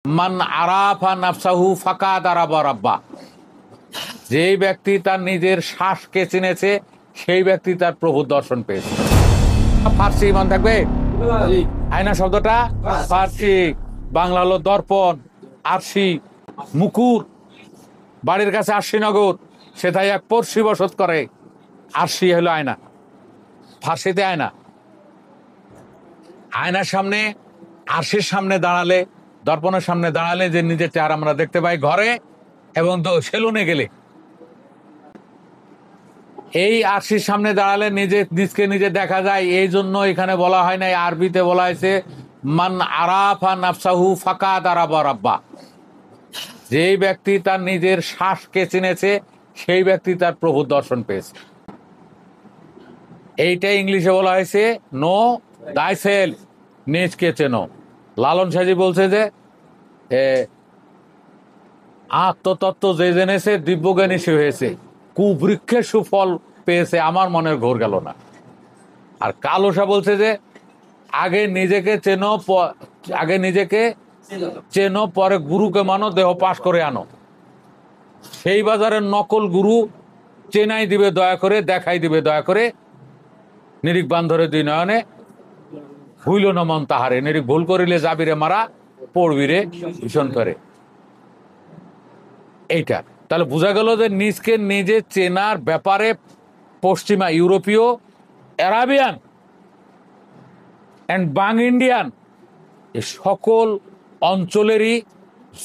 মান আরাফা নাফসাহু ফাকাদ আরাবা রাব্বা, যেই ব্যক্তি তার নিজের শ্বাসকে চিনেছে সেই ব্যক্তি তার প্রভু দর্শন পেয়েছে। ফার্সি ইমান থাকবে। আয়না শব্দটা ফার্সি, বাংলা হলো দর্পণ, আরশি, মুকুর। বাড়ির কাছে আরশিনগর, সেটাই এক পড়শি বসত করে। আরশি হলো আয়না, ফার্সিতে আয়না। আয়নার সামনে, আরশির সামনে দাঁড়ালে, দর্পণের সামনে দাঁড়ালে যে নিজের চেহারা আমরা দেখতে পাই ঘরে এবং সেলুনে গেলে। এই আরশির সামনে দাঁড়ালে নিজকে নিজে দেখা যায়। এই জন্য এখানে বলা হয় নাই, আরবিতে বলা হয়েছে মান আরাফা নাফসাহু ফাকাদ আরাবা রাব্বা, যেই ব্যক্তি তার নিজের শ্বাসকে চিনেছে সেই ব্যক্তি তার প্রভু দর্শন পেয়েছে। এইটা ইংলিশে বলা হয়েছে নো দাইসেলফ, নিজকে চেনো। লালন সাজি বলছে যে আত্মতত্ত্ব যে জেনেছে দিব্যজ্ঞানী সে হয়েছে, কুবৃক্ষের সুফল পেয়েছে, আমার মনের ঘোর গেল না। আর কালোসা বলছে যে আগে নিজেকে চেনো, পরে গুরুকে মানো, দেহ পাশ করে আনো। সেই বাজারের নকল গুরু চেনাই দিবে দয়া করে, দেখাই দিবে দয়া করে, নিরিখ বান্ধরে দুই নয়নে হইল না মন তাহারে, নিরিখ ভুল করিলে যাবিরে মারা, পড়বিরে ভীষণ করে। এইটা তাহলে বোঝা গেল যে নিজকে নিজে চেনার ব্যাপারে পশ্চিমা ইউরোপীয়, অ্যারাবিয়ান অ্যান্ড বাং ইন্ডিয়ান এই সকল অঞ্চলেরই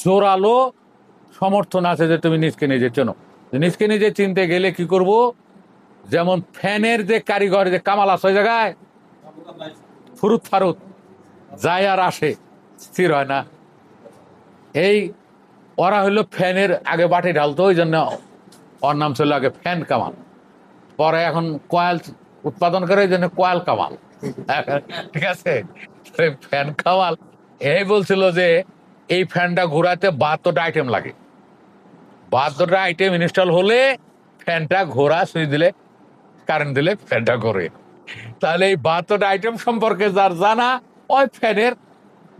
জোরালো সমর্থন আছে যে তুমি নিজকে নিজে চেনো। নিজকে নিজে চিনতে গেলে কি করব? যেমন ফ্যানের যে কারিগর, যে কামাল আছে ওই জায়গায় ফুরুত ফারুত যায় আর আসে, স্থির হয় না। এই ওরা হইলো ফ্যানের আগে বাটি ঢালতো, ওই জন্য ওর নাম ছিল আগে ফ্যান কামাল। পরে এখন কয়েল উৎপাদন করে, ওই জন্য কয়েল কামাল। ঠিক আছে, ফ্যান কামাল এই বলছিল যে এই ফ্যানটা ঘোরাতে 72টা আইটেম লাগে। 72টা আইটেম ইনস্টল হলে ফ্যানটা ঘোরা, সুইচ দিলে, কারেন্ট দিলে ফ্যানটা ঘোরে। তাহলে এই 72টা আইটেম সম্পর্কে যার জানা, ওই ফ্যানের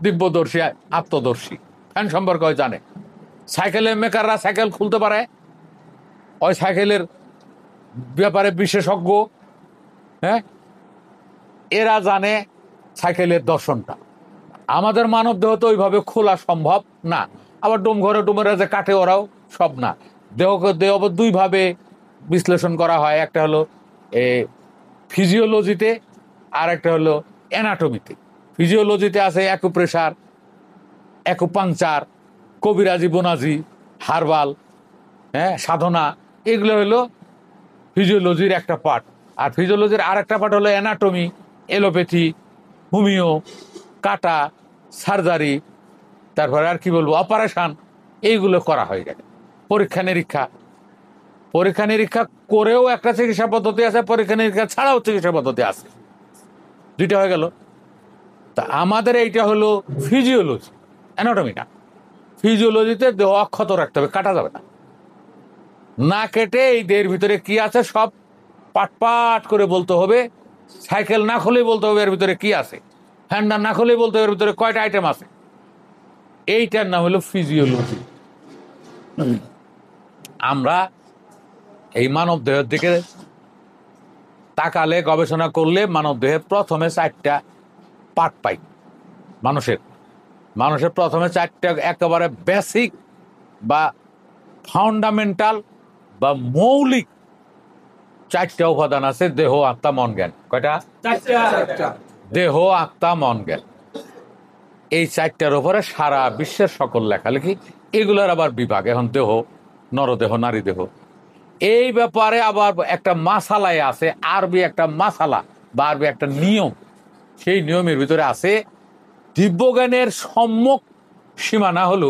দিব্যদর্শী, আত্মদর্শী, ফ্যান সম্পর্কে ওই জানে। সাইকেলের মেকাররা সাইকেল খুলতে পারে, ওই সাইকেলের ব্যাপারে বিশেষজ্ঞ। হ্যাঁ, এরা জানে সাইকেলের দর্শনটা। আমাদের মানব দেহ তো ওইভাবে খোলা সম্ভব না। আবার ডোম ঘরে ডোমেরা যে কাটে, ওরাও সব না। দেহ দুইভাবে বিশ্লেষণ করা হয়, একটা হলো ফিজিওলজিতে, আর একটা হলো অ্যানাটমিতে। ফিজিওলজিতে আছে অ্যাকুপ্রেশার, অ্যাকুপাংচার, কবিরাজি, বোনাজি, হার্বাল, সাধনা, এগুলো হলো ফিজিওলজির একটা পার্ট। আর ফিজিওলজির আর একটা পার্ট হলো অ্যানাটমি, এলোপ্যাথি, হোমিও, কাটা, সার্জারি, তারপরে আর কি বলবো, অপারেশন, এইগুলো করা হয়ে গেল। পরীক্ষা নিরীক্ষা করেও একটা চিকিৎসা পদ্ধতি আছে, পরীক্ষা নিরীক্ষা ছাড়াও চিকিৎসা পদ্ধতি আছে, দুইটা হয়ে গেল। তা আমাদের এইটা হলো ফিজিওলজি, অ্যানাটমি না। ফিজিওলজিতে দেহ অক্ষত রাখতে হবে, কাটা যাবে না। না কেটে এই দেহের ভিতরে কি আছে সব পাট পাট করে বলতে হবে। সাইকেল না খুলেই বলতে হবে এর ভিতরে কি আছে, ফ্যানটা না খুলেই বলতে হবে এর ভিতরে কয়টা আইটেম আছে। এইটার নাম হলো ফিজিওলজি। আমরা এই মানব দেহের দিকে তাকালে, গবেষণা করলে মানব দেহে প্রথমে 4টা পার্ট পাই। মানুষের প্রথমে 4টা একেবারে বেসিক বা ফাউন্ডামেন্টাল বা মৌলিক 4টা উপাদান আছে, দেহ, আত্মা, মন, জ্ঞান। কয়টা? 4টা। দেহ, আত্মা, মন, জ্ঞান। এই 4টার উপরে সারা বিশ্বের সকল লেখালেখি। এগুলোর আবার বিভাগ, এখন দেহ, নরদেহ, নারী দেহ। এই ব্যাপারে আবার একটা মাসালায় আছে, আরবি একটা মাসালা বা আরবি একটা নিয়ম। সেই নিয়মের ভিতরে আছে দিব্যজ্ঞানের সম্যক সীমানা হলো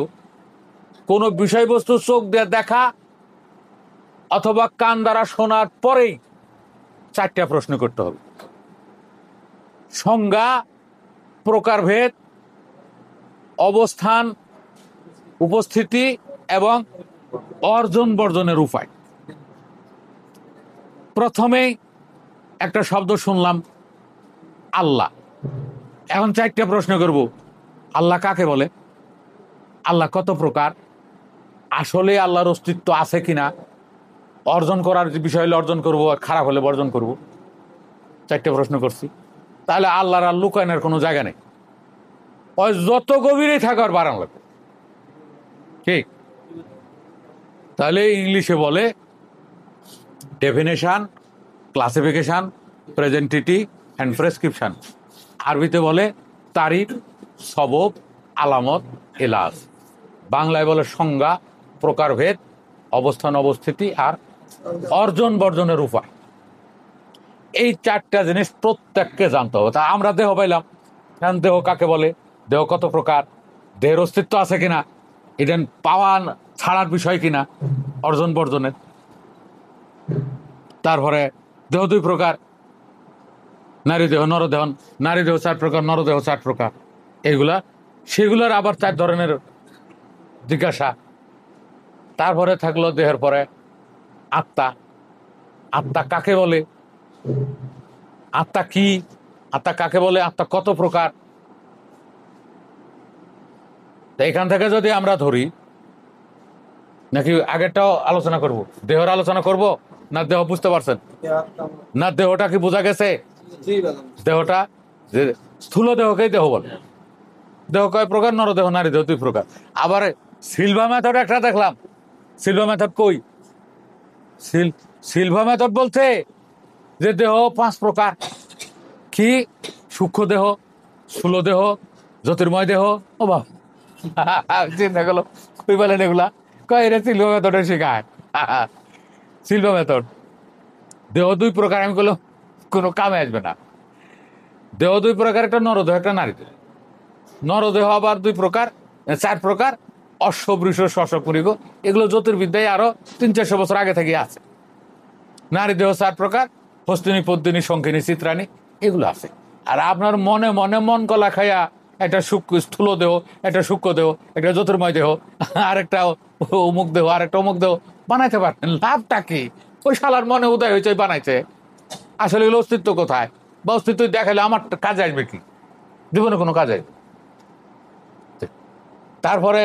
কোনো বিষয়বস্তু চোখ দিয়ে দেখা অথবা কান দ্বারা শোনার পরেই 4টা প্রশ্ন করতে হবে: সংজ্ঞা, প্রকারভেদ, অবস্থান, উপস্থিতি এবং অর্জন বর্জনের উপায়। প্রথমেই একটা শব্দ শুনলাম, আল্লাহ। এখন 4টা প্রশ্ন করব: আল্লাহ কাকে বলে? আল্লাহ কত প্রকার, আসলে আল্লাহর অস্তিত্ব আছে কিনা, অর্জন করার যে বিষয় হলে অর্জন করবো, আর খারাপ হলে বর্জন করব। 4টে প্রশ্ন করছি। তাহলে আল্লাহর আর লুকায়নের কোনো জায়গা নেই, ওই যত গভীরেই থাকে আর বাড়ান লাগবে, ঠিক? তাহলে ইংলিশে বলে ডেফিনেশন, ক্লাসিফিকেশন, প্রেজেন্টিটি অ্যান্ড প্রেসক্রিপশন। আরবিতে বলে তারিফ, সবব, আলামত, এলাজ। বাংলায় বলে সংজ্ঞা, প্রকারভেদ, অবস্থান অবস্থিতি আর অর্জন বর্জনের উপায়। এই 4টা জিনিস প্রত্যেককে জানতে হবে। তা আমরা দেহ পাইলাম, কারণ দেহ কাকে বলে, দেহ কত প্রকার, দেহের অস্তিত্ব আছে কিনা, এটা পাওয়া ছাড়ার বিষয় কিনা, অর্জন বর্জনের। তারপরে দেহ 2 প্রকার, নারী দেহ, নরদেহ। নারী দেহ 4 প্রকার, নরদেহ 4 প্রকার। এইগুলা, সেগুলার আবার 4 ধরনের জিজ্ঞাসা। তারপরে থাকলো দেহের পরে আত্মা। আত্মা কাকে বলে, আত্মা কি, আত্মা কাকে বলে, আত্মা কত প্রকার। তো এখান থেকে যদি আমরা ধরি, নাকি আগেরটাও আলোচনা করব, দেহের আলোচনা করব না? দেহ বুঝতে পারছেন না? দেহটা কি বোঝা গেছে? দেহটা যে স্থূল দেহকেই দেহ বলে। দেহ কয় প্রকার? নরদেহ, নারী দেহ 2 প্রকার। আবার সিলভা মেথড একটা দেখলাম। সিলভা মেথড কই? সিলভা মেথড বলছে যে দেহ 5 প্রকার। কি? সূক্ষ্ম দেহ, স্থূল দেহ, জ্যোতির্ময় দেহ। ও বাবা, চিন্তা করলো কই বলেন এগুলা? কয় এটা সিলভা মেথডে শেখায়। Silva method. দেহ 2 প্রকার। আমি বললো কোনো কামে আসবে না। দেহ 2 প্রকার, একটা নরদেহ, একটা নারী দেহ। নরদেহ আবার 2 প্রকার, 4 প্রকার, অশ্ব, বৃষ, শশ, পুরিগ। এগুলো জ্যোতির্বিদ্যায় আরো 300-400 বছর আগে থেকে আছে। নারী দেহ 4 প্রকার, হস্তিনী, পদ্মিনী, শঙ্খিনী, চিত্রাণী, এগুলো আছে। আর আপনার মনে মনে মন কলা খাইয়া একটা স্থূল দেহ, একটা সূক্ষ্ম দেহ, একটা জ্যোতির্ময় দেহ, আরেকটা অমুক দেহ, আরেকটা অমুক দেহ বানাইতে পারেন। লাভটা কি? ওই শালার মনে উদয় হয়েছে বানাইছে। আসলে এগুলো অস্তিত্ব কোথায়, বা অস্তিত্ব দেখালে আমার কাজে আসবে কি? জীবনে কোনো কাজে আসবে। তারপরে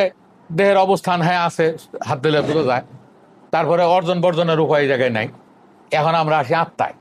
দেহের অবস্থান, হ্যাঁ আছে, হাত দিলে বোঝা যায়। তারপরে অর্জন বর্জনের উপায় এই জায়গায় নাই। এখন আমরা আসি আত্মায়।